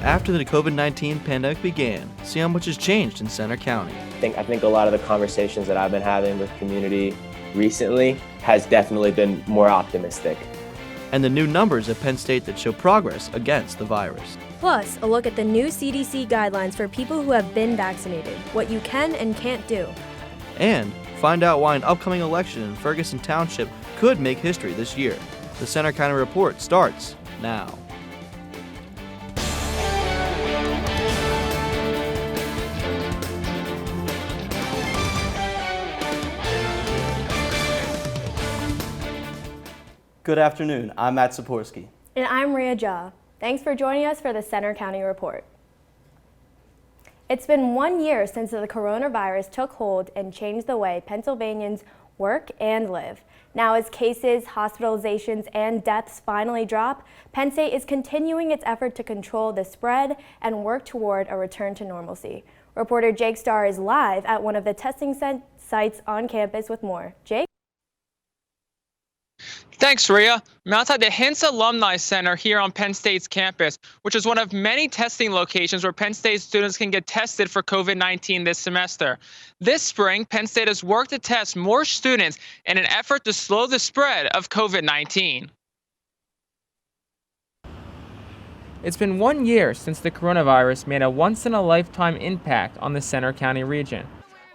After the COVID-19 pandemic began, see how much has changed in Center County. I think a lot of the conversations that I've been having with community recently has definitely been more optimistic. And the new numbers at Penn State that show progress against the virus. Plus, a look at the new CDC guidelines for people who have been vaccinated, what you can and can't do. And find out why an upcoming election in Ferguson Township could make history this year. The Center County Report starts now. Good afternoon, I'm Matt Saporsky. And I'm Rhea Jha. Thanks for joining us for the Center County Report. It's been 1 year since the coronavirus took hold and changed the way Pennsylvanians work and live. Now, as cases, hospitalizations, and deaths finally drop, Penn State is continuing its effort to control the spread and work toward a return to normalcy. Reporter Jake Starr is live at one of the testing sites on campus with more. Jake? Thanks, Rhea. I'm outside the Hints Alumni Center here on Penn State's campus, which is one of many testing locations where Penn State students can get tested for COVID-19 this semester. This spring, Penn State has worked to test more students in an effort to slow the spread of COVID-19. It's been 1 year since the coronavirus made a once-in-a-lifetime impact on the Center County region.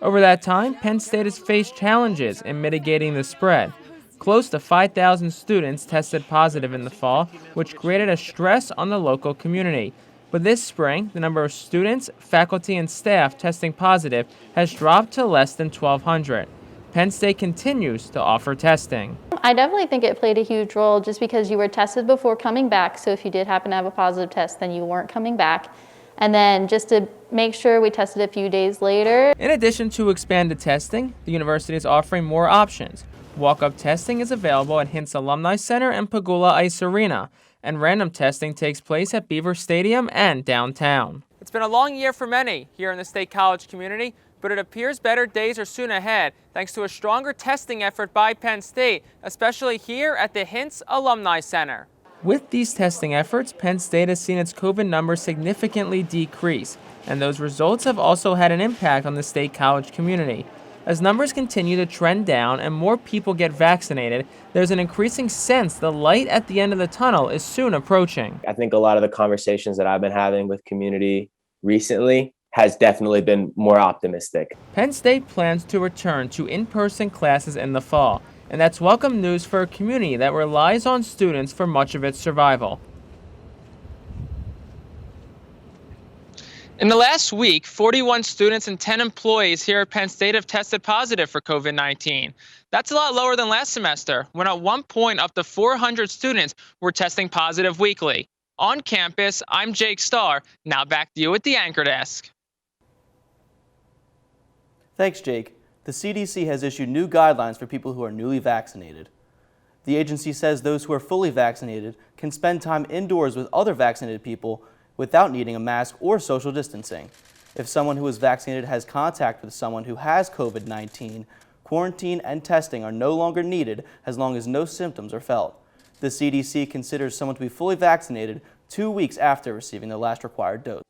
Over that time, Penn State has faced challenges in mitigating the spread. Close to 5,000 students tested positive in the fall, which created a stress on the local community. But this spring, the number of students, faculty, and staff testing positive has dropped to less than 1,200. Penn State continues to offer testing. I definitely think it played a huge role just because you were tested before coming back, so if you did happen to have a positive test, then you weren't coming back. And then just to make sure we tested a few days later. In addition to expanded testing, the university is offering more options. Walk-up testing is available at Hints Alumni Center and Pagula Ice Arena, and random testing takes place at Beaver Stadium and downtown. It's been a long year for many here in the State College community, but it appears better days are soon ahead thanks to a stronger testing effort by Penn State, especially here at the Hints Alumni Center. With these testing efforts, Penn State has seen its COVID numbers significantly decrease, and those results have also had an impact on the State College community. As numbers continue to trend down and more people get vaccinated, there's an increasing sense the light at the end of the tunnel is soon approaching. I think a lot of the conversations that I've been having with community recently has definitely been more optimistic. Penn State plans to return to in-person classes in the fall, and that's welcome news for a community that relies on students for much of its survival. In the last week, 41 students and 10 employees here at Penn State have tested positive for COVID-19. That's a lot lower than last semester, when at one point up to 400 students were testing positive weekly. On campus, I'm Jake Starr. Now back to you at the anchor desk. Thanks, Jake. The CDC has issued new guidelines for people who are newly vaccinated. The agency says those who are fully vaccinated can spend time indoors with other vaccinated people without needing a mask or social distancing. If someone who is vaccinated has contact with someone who has COVID-19, quarantine and testing are no longer needed as long as no symptoms are felt. The CDC considers someone to be fully vaccinated 2 weeks after receiving the last required dose.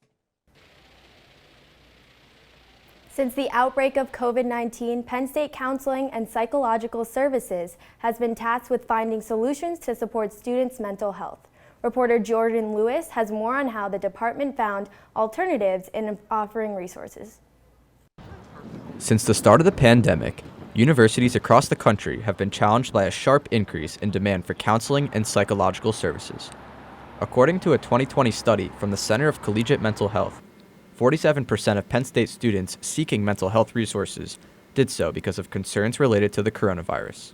Since the outbreak of COVID-19, Penn State Counseling and Psychological Services has been tasked with finding solutions to support students' mental health. Reporter Jordan Lewis has more on how the department found alternatives in offering resources. Since the start of the pandemic, universities across the country have been challenged by a sharp increase in demand for counseling and psychological services. According to a 2020 study from the Center of Collegiate Mental Health, 47% of Penn State students seeking mental health resources did so because of concerns related to the coronavirus.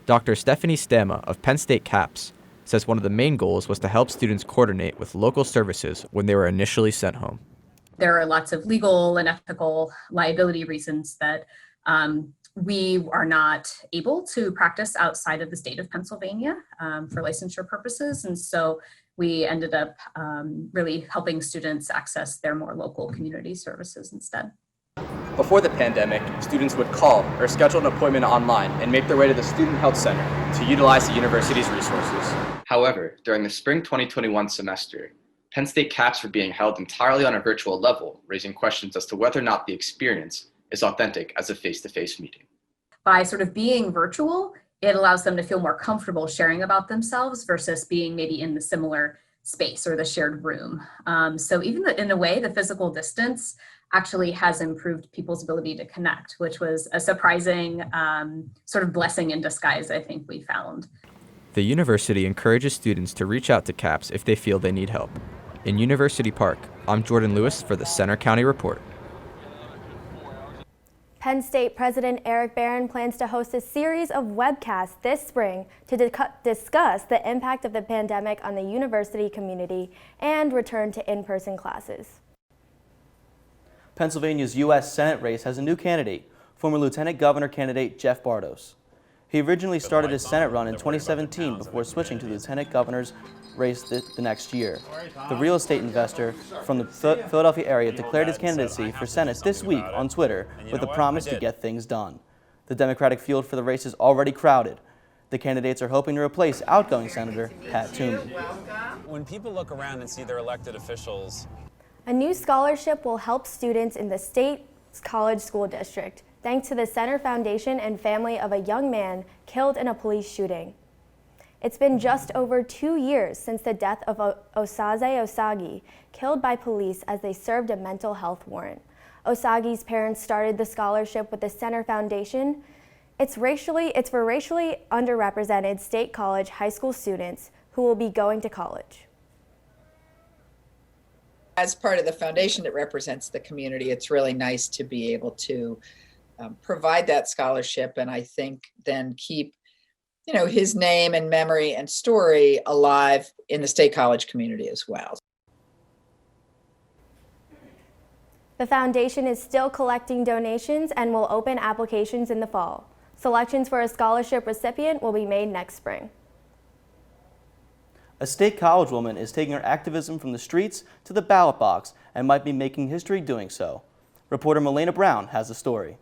Dr. Stephanie Stama of Penn State CAPS says one of the main goals was to help students coordinate with local services when they were initially sent home. There are lots of legal and ethical liability reasons that we are not able to practice outside of the state of Pennsylvania for licensure purposes. And so we ended up really helping students access their more local community services instead. Before the pandemic, students would call or schedule an appointment online and make their way to the Student Health Center to utilize the university's resources. However, during the spring 2021 semester, Penn State caps are being held entirely on a virtual level, raising questions as to whether or not the experience is authentic as a face-to-face meeting. By sort of being virtual, it allows them to feel more comfortable sharing about themselves versus being maybe in the similar space or the shared room. So even in a way, the physical distance actually has improved people's ability to connect, which was a surprising sort of blessing in disguise, I think we found. The university encourages students to reach out to CAPS if they feel they need help. In University Park, I'm Jordan Lewis for the Center County Report. Penn State President Eric Barron plans to host a series of webcasts this spring to discuss the impact of the pandemic on the university community and return to in-person classes. Pennsylvania's U.S. Senate race has a new candidate, former Lieutenant Governor candidate Jeff Bartos. He originally started his Senate run in 2017 before switching to the Lieutenant Governor's race the next year. The real estate investor from the Philadelphia area declared his candidacy for Senate this week on Twitter with a promise to get things done. The Democratic field for the race is already crowded. The candidates are hoping to replace outgoing Senator Pat Toomey. When people look around and see their elected officials, a new scholarship will help students in the state's college school district, thanks to the Center Foundation and family of a young man killed in a police shooting. It's been just over 2 years since the death of Osaze Osagi, killed by police as they served a mental health warrant. Osagi's parents started the scholarship with the Center Foundation. It's for racially underrepresented state college high school students who will be going to college. As part of the foundation that represents the community, it's really nice to be able to provide that scholarship, and I think then keep, his name and memory and story alive in the state college community as well. The foundation is still collecting donations and will open applications in the fall. Selections for a scholarship recipient will be made next spring. A state college woman is taking her activism from the streets to the ballot box and might be making history doing so. Reporter Milena Brown has the story.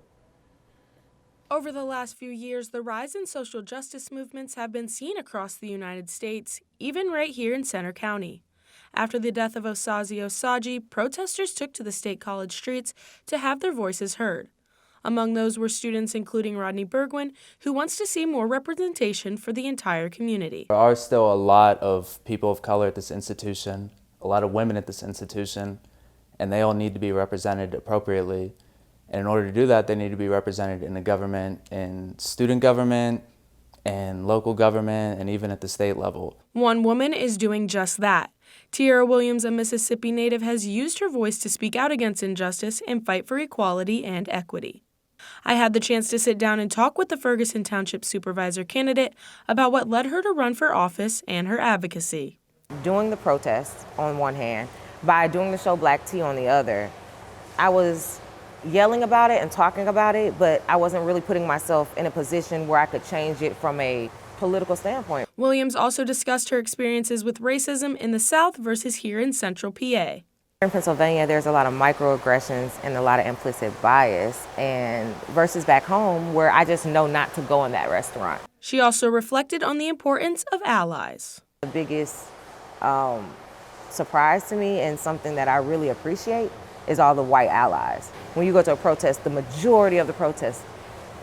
Over the last few years, the rise in social justice movements have been seen across the United States, even right here in Center County. After the death of Osaze Osagi, protesters took to the state college streets to have their voices heard. Among those were students including Rodney Bergwin, who wants to see more representation for the entire community. There are still a lot of people of color at this institution, a lot of women at this institution, and they all need to be represented appropriately. And in order to do that, they need to be represented in the government, in student government, and local government, and even at the state level. One woman is doing just that. Tiara Williams, a Mississippi native, has used her voice to speak out against injustice and fight for equality and equity. I had the chance to sit down and talk with the Ferguson Township supervisor candidate about what led her to run for office and her advocacy. Doing the protests on one hand, by doing the show Black Tea on the other, I was yelling about it and talking about it, but I wasn't really putting myself in a position where I could change it from a political standpoint. Williams also discussed her experiences with racism in the South versus here in Central PA. In Pennsylvania, there's a lot of microaggressions and a lot of implicit bias, and versus back home where I just know not to go in that restaurant. She also reflected on the importance of allies. The biggest surprise to me and something that I really appreciate is all the white allies. When you go to a protest, the majority of the protests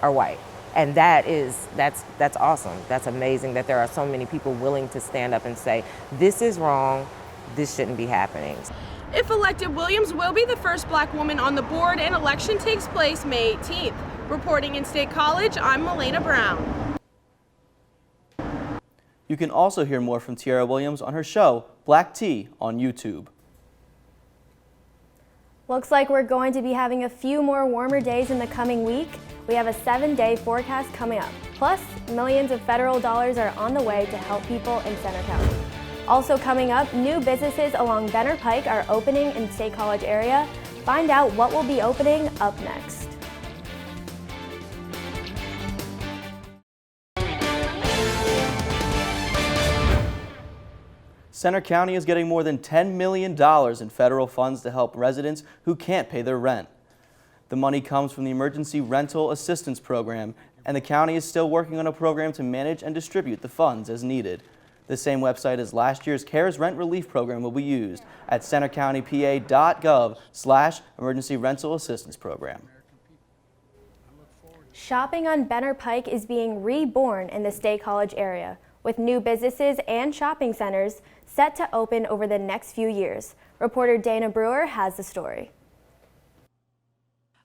are white. And that's awesome. That's amazing that there are so many people willing to stand up and say, this is wrong, this shouldn't be happening. If elected, Williams will be the first Black woman on the board, and election takes place May 18th. Reporting in State College, I'm Milena Brown. You can also hear more from Tiara Williams on her show, Black Tea, on YouTube. Looks like we're going to be having a few more warmer days in the coming week. We have a 7-day forecast coming up. Plus, millions of federal dollars are on the way to help people in Center County. Also coming up, new businesses along Benner Pike are opening in State College area. Find out what will be opening up next. Center County is getting more than $10 million in federal funds to help residents who can't pay their rent. The money comes from the Emergency Rental Assistance Program, and the county is still working on a program to manage and distribute the funds as needed. The same website as last year's CARES rent relief program will be used at centercountypa.gov/emergency rental assistance program. Shopping on Benner Pike is being reborn in the State College area, with new businesses and shopping centers set to open over the next few years. Reporter Dana Brewer has the story.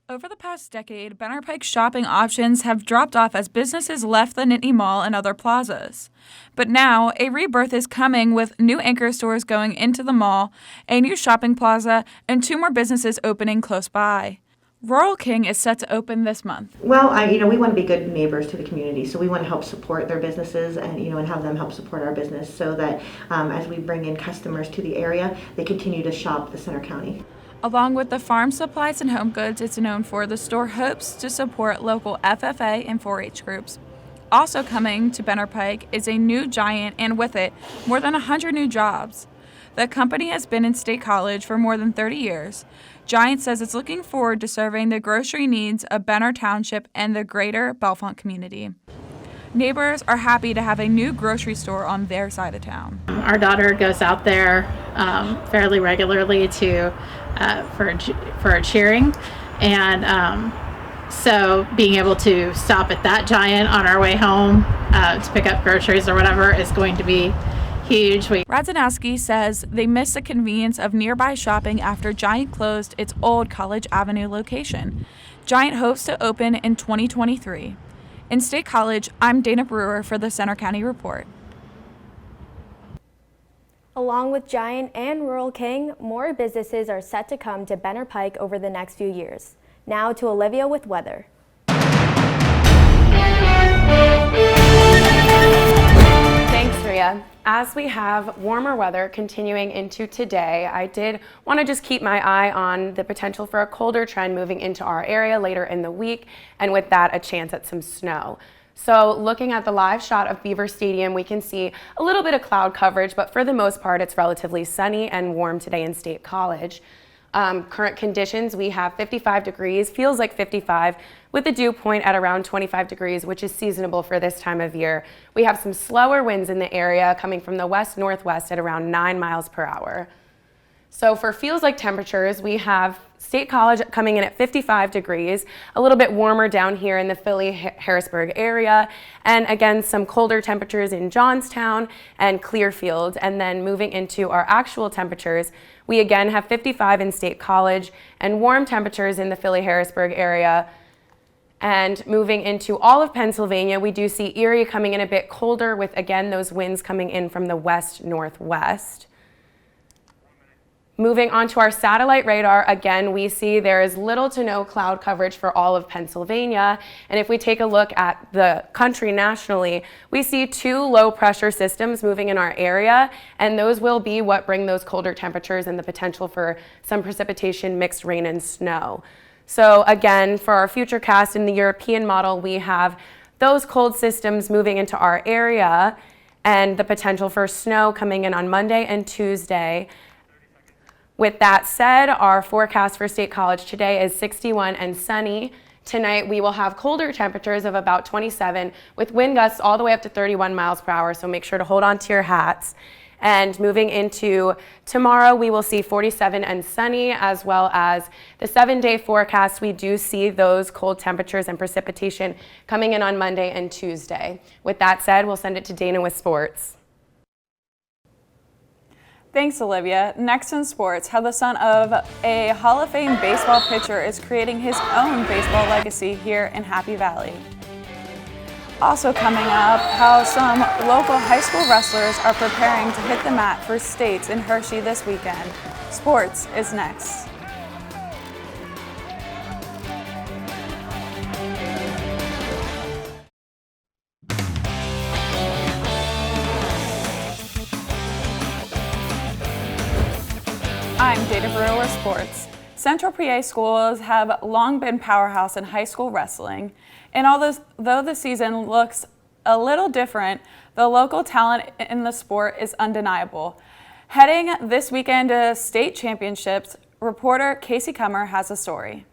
Over the past decade, Benner Pike's shopping options have dropped off as businesses left the Nittany Mall and other plazas. But now, a rebirth is coming with new anchor stores going into the mall, a new shopping plaza, and 2 more businesses opening close by. Rural King is set to open this month. Well, we want to be good neighbors to the community, so we want to help support their businesses and and have them help support our business, so that as we bring in customers to the area, they continue to shop the Center County. Along with the farm supplies and home goods it's known for, the store hopes to support local FFA and 4-H groups. Also coming to Benner Pike is a new Giant, and with it, more than 100 new jobs. The company has been in State College for more than 30 years. Giant says it's looking forward to serving the grocery needs of Benner Township and the greater Bellefonte community. Neighbors are happy to have a new grocery store on their side of town. Our daughter goes out there fairly regularly for a cheering, and so being able to stop at that Giant on our way home to pick up groceries or whatever is going to be huge. Radzanowski says they miss the convenience of nearby shopping after Giant closed its old College Avenue location. Giant hopes to open in 2023. In State College, I'm Dana Brewer for the Center County Report. Along with Giant and Rural King, more businesses are set to come to Benner Pike over the next few years. Now to Olivia with weather. Thanks, Ria. As we have warmer weather continuing into today, I did want to just keep my eye on the potential for a colder trend moving into our area later in the week, and with that, a chance at some snow. So looking at the live shot of Beaver Stadium, we can see a little bit of cloud coverage, but for the most part, it's relatively sunny and warm today in State College. Current conditions, we have 55 degrees, feels like 55, with the dew point at around 25 degrees, which is seasonable for this time of year. We have some slower winds in the area coming from the west-northwest at around 9 miles per hour. So for feels like temperatures, we have State College coming in at 55 degrees, a little bit warmer down here in the Philly-Harrisburg area, and again, some colder temperatures in Johnstown and Clearfield. And then moving into our actual temperatures, we again have 55 in State College and warm temperatures in the Philly-Harrisburg area. And moving into all of Pennsylvania, we do see Erie coming in a bit colder with, again, those winds coming in from the west-northwest. Moving onto our satellite radar, again, we see there is little to no cloud coverage for all of Pennsylvania. And if we take a look at the country nationally, we see 2 low pressure systems moving in our area, and those will be what bring those colder temperatures and the potential for some precipitation, mixed rain and snow. So again, for our future cast in the European model, we have those cold systems moving into our area and the potential for snow coming in on Monday and Tuesday. With that said, our forecast for State College today is 61 and sunny. Tonight we will have colder temperatures of about 27 with wind gusts all the way up to 31 miles per hour, so make sure to hold on to your hats. And moving into tomorrow, we will see 47 and sunny, as well as the 7-day forecast. We do see those cold temperatures and precipitation coming in on Monday and Tuesday. With that said, we'll send it to Dana with sports. Thanks, Olivia. Next in sports, how the son of a Hall of Fame baseball pitcher is creating his own baseball legacy here in Happy Valley. Also coming up, how some local high school wrestlers are preparing to hit the mat for states in Hershey this weekend. Sports is next. I'm Dana Brewer with Sports. Central PA schools have long been powerhouse in high school wrestling, and although the season looks a little different, the local talent in the sport is undeniable. Heading this weekend to state championships, reporter Casey Cummer has a story.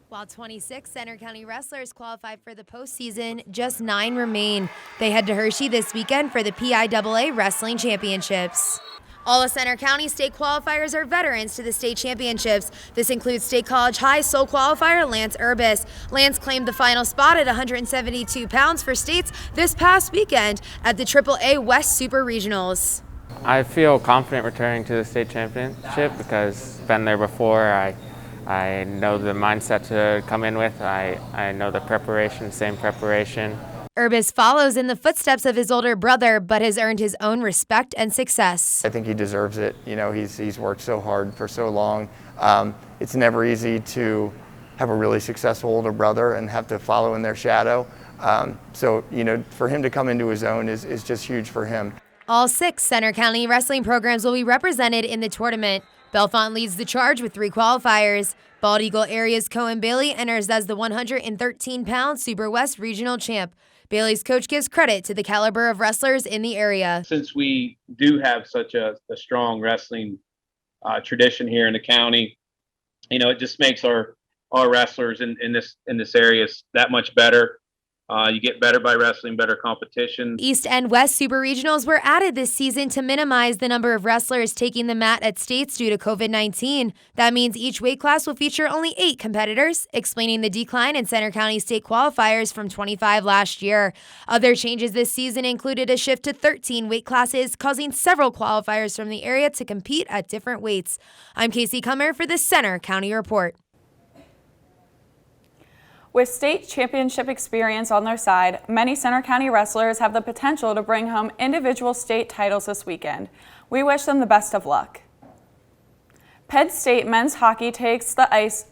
While 26 Center County wrestlers qualified for the postseason, just 9 remain. They head to Hershey this weekend for the PIAA Wrestling Championships. All the Center County state qualifiers are veterans to the state championships. This includes State College High sole qualifier Lance Urbis. Lance claimed the final spot at 172 pounds for states this past weekend at the AAA West Super Regionals. I feel confident returning to the state championship because I've been there before. I know the mindset to come in with. I know the preparation, same preparation. Urbis follows in the footsteps of his older brother, but has earned his own respect and success. I think he deserves it. You know, he's worked so hard for so long. It's never easy to have a really successful older brother and have to follow in their shadow. So, you know, for him to come into his own is just huge for him. All 6 Center County wrestling programs will be represented in the tournament. Bellefonte leads the charge with 3 qualifiers. Bald Eagle Area's Cohen Bailey enters as the 113-pound Super West Regional Champ. Bailey's coach gives credit to the caliber of wrestlers in the area. Since we do have such a strong wrestling tradition here in the county, you know, it just makes our wrestlers in this area that much better. You get better by wrestling, better competition. East and West Super Regionals were added this season to minimize the number of wrestlers taking the mat at states due to COVID-19. That means each weight class will feature only 8 competitors, explaining the decline in Center County state qualifiers from 25 last year. Other changes this season included a shift to 13 weight classes, causing several qualifiers from the area to compete at different weights. I'm Casey Kummer for the Center County Report. With state championship experience on their side, many Center County wrestlers have the potential to bring home individual state titles this weekend. We wish them the best of luck. Penn State men's hockey takes the ice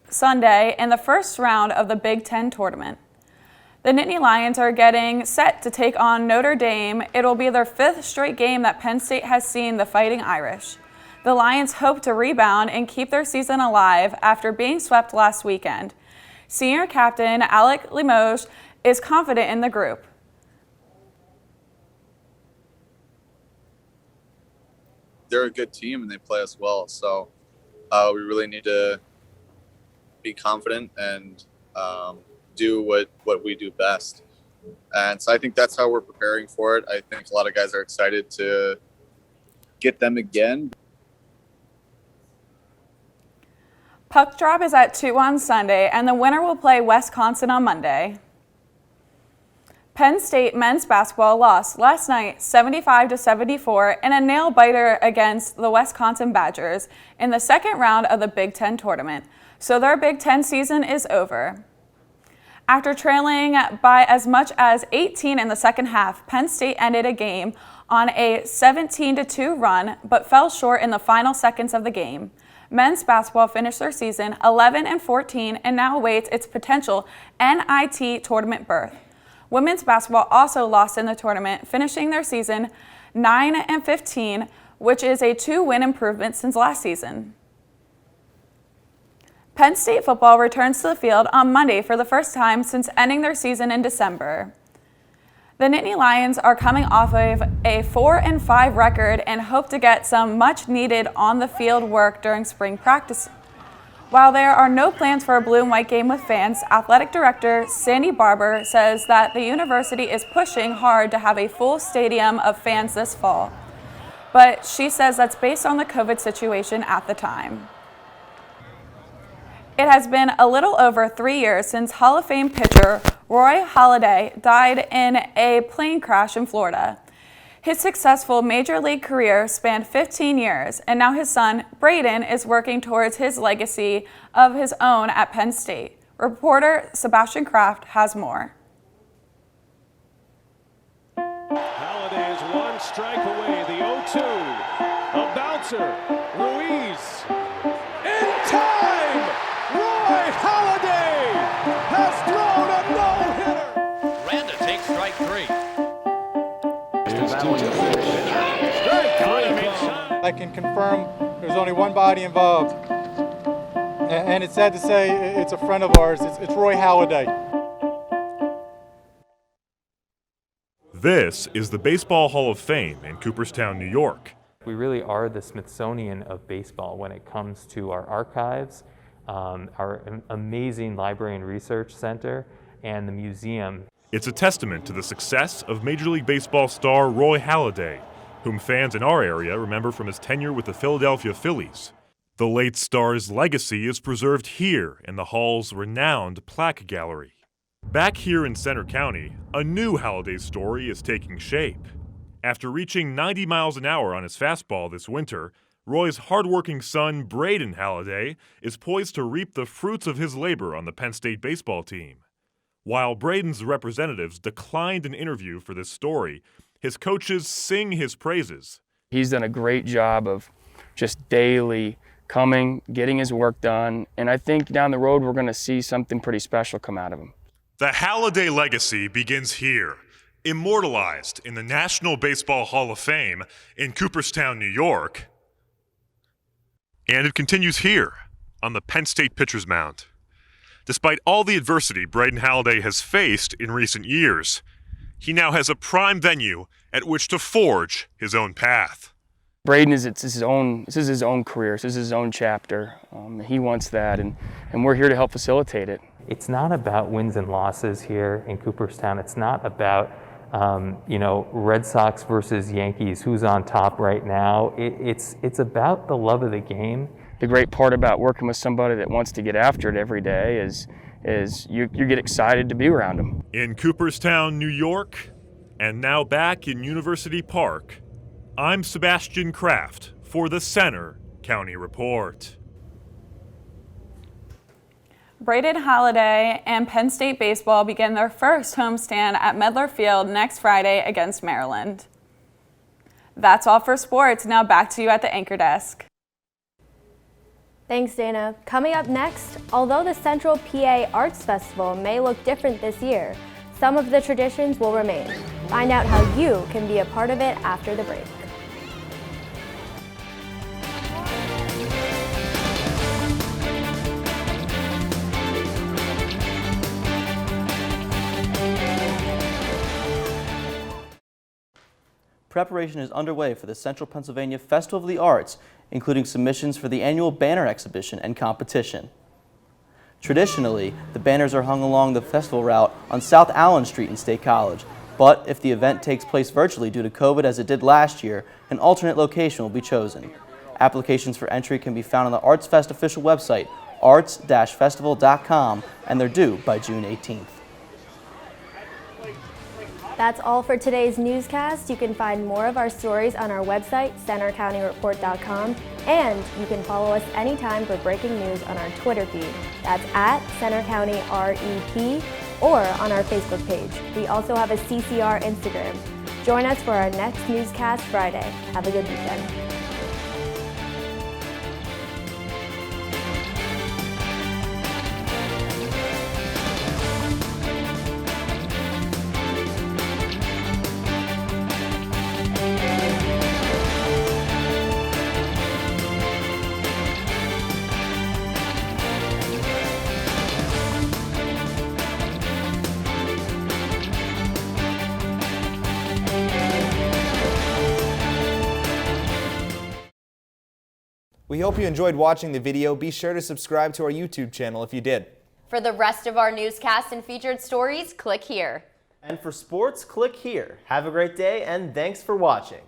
Sunday in the first round of the Big Ten tournament. The Nittany Lions are getting set to take on Notre Dame. It'll be their 5th straight game that Penn State has seen the Fighting Irish. The Lions hope to rebound and keep their season alive after being swept last weekend. Senior captain Alec Limoges is confident in the group. They're a good team and they play us well, so we really need to be confident and do what we do best. And so I think that's how we're preparing for it. I think a lot of guys are excited to get them again. Puck drop is at 2 on Sunday, and the winner will play Wisconsin on Monday. Penn State men's basketball lost last night 75-74 in a nail-biter against the Wisconsin Badgers in the second round of the Big Ten tournament, so their Big Ten season is over. After trailing by as much as 18 in the second half, Penn State ended a game on a 17-2 run, but fell short in the final seconds of the game. Men's basketball finished their season 11-14 and now awaits its potential NIT tournament berth. Women's basketball also lost in the tournament, finishing their season 9-15, which is a 2-win improvement since last season. Penn State football returns to the field on Monday for the first time since ending their season in December. The Nittany Lions are coming off of a 4-5 record and hope to get some much-needed on-the-field work during spring practice. While there are no plans for a blue and white game with fans, Athletic Director Sandy Barber says that the university is pushing hard to have a full stadium of fans this fall. But she says that's based on the COVID situation at the time. It has been a little over 3 years since Hall of Fame pitcher Roy Halladay died in a plane crash in Florida. His successful major league career spanned 15 years, and now his son, Braden, is working towards his legacy of his own at Penn State. Reporter Sebastian Kraft has more. Halladay is 1 strike away, the 0-2. A bouncer, Ruiz. In time! Roy Halladay has thrown a no-hitter. Randa takes strike 3. I can confirm there's only one body involved, and it's sad to say it's a friend of ours. It's Roy Halladay. This is the Baseball Hall of Fame in Cooperstown, New York. We really are the Smithsonian of baseball when it comes to our archives, our amazing library and research center, and the museum. It's a testament to the success of Major League Baseball star Roy Halladay, whom fans in our area remember from his tenure with the Philadelphia Phillies. The late star's legacy is preserved here in the Hall's renowned plaque gallery. Back here in Centre County, a new Halladay story is taking shape. After reaching 90 miles an hour on his fastball this winter, Roy's hardworking son, Braden Halladay, is poised to reap the fruits of his labor on the Penn State baseball team. While Braden's representatives declined an interview for this story, his coaches sing his praises. He's done a great job of just daily coming, getting his work done, and I think down the road we're going to see something pretty special come out of him. The Halladay legacy begins here, immortalized in the National Baseball Hall of Fame in Cooperstown, New York. And it continues here on the Penn State pitcher's mound. Despite all the adversity Braden Halladay has faced in recent years, he now has a prime venue at which to forge his own path. Braden this is his own career, this is his own chapter. He wants that, and we're here to help facilitate it. It's not about wins and losses here in Cooperstown. It's not about Red Sox versus Yankees, who's on top right now. It's about the love of the game. The great part about working with somebody that wants to get after it every day is you get excited to be around them. In Cooperstown, New York, and now back in University Park, I'm Sebastian Kraft for the Centre County Report. Braden Halladay and Penn State baseball begin their first homestand at Medler Field next Friday against Maryland. That's all for sports. Now back to you at the anchor desk. Thanks, Dana. Coming up next, although the Central PA Arts Festival may look different this year, some of the traditions will remain. Find out how you can be a part of it after the break. Preparation is underway for the Central Pennsylvania Festival of the Arts, including submissions for the annual banner exhibition and competition. Traditionally, the banners are hung along the festival route on South Allen Street in State College, but if the event takes place virtually due to COVID as it did last year, an alternate location will be chosen. Applications for entry can be found on the Arts Fest official website, arts-festival.com, and they're due by June 18th. That's all for today's newscast. You can find more of our stories on our website, centercountyreport.com, and you can follow us anytime for breaking news on our Twitter feed. That's at CenterCountyREP or on our Facebook page. We also have a CCR Instagram. Join us for our next newscast Friday. Have a good weekend. We hope you enjoyed watching the video. Be sure to subscribe to our YouTube channel if you did. For the rest of our newscasts and featured stories, click here. And for sports, click here. Have a great day, and thanks for watching.